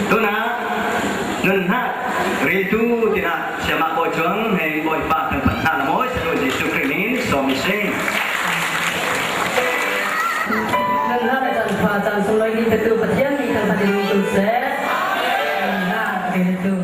tuna nun ha ritu tina siapa ko chuang hei boy pa tang pan ha mo sa do Jesu Christ so mi sing nun ha chan pha chan suloi ni tu pathian ni kan pathian tu se nun ha ritu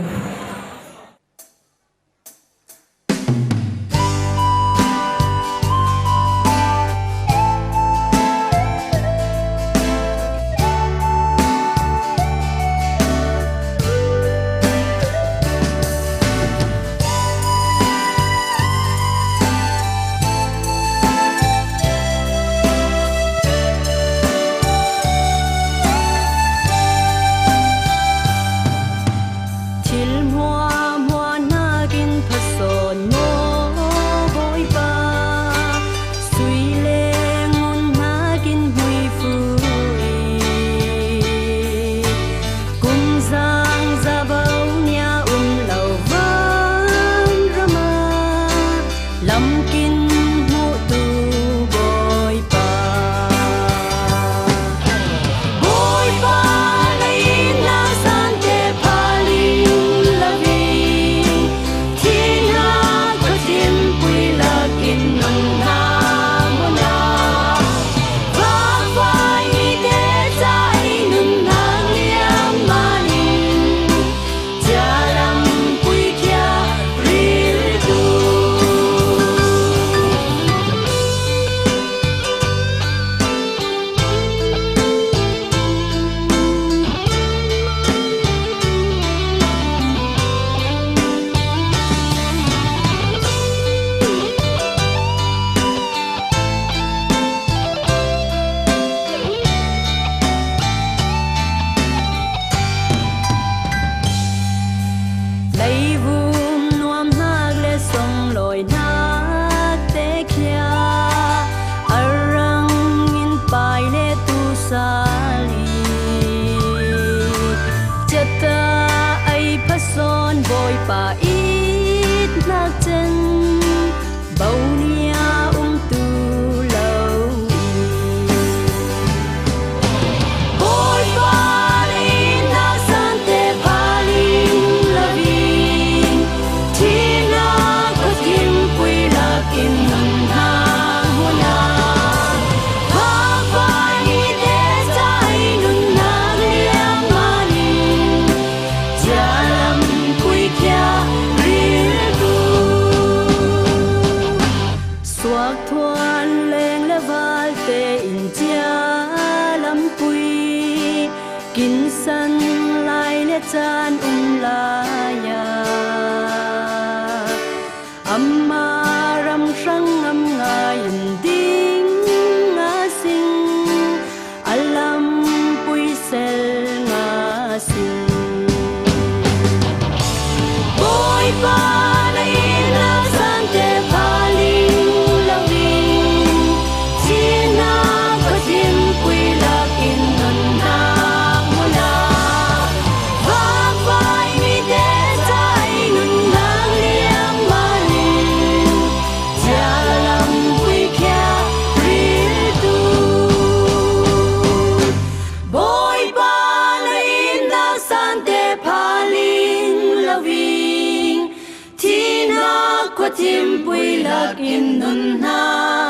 pa ít lạc chân bầu nia tu lâu bôi pa lên na san te pa linh la vin thi na có kim quy la kim nằm ha hona ha vai để trái nung na liang manin cha lam quy kia suak thuan leng le val te in chia lam pui kin san lai le chan la ya amma ram sang am ngai ding nga sing alam pui sel nga sing boy pa Tim pui lạc in nun na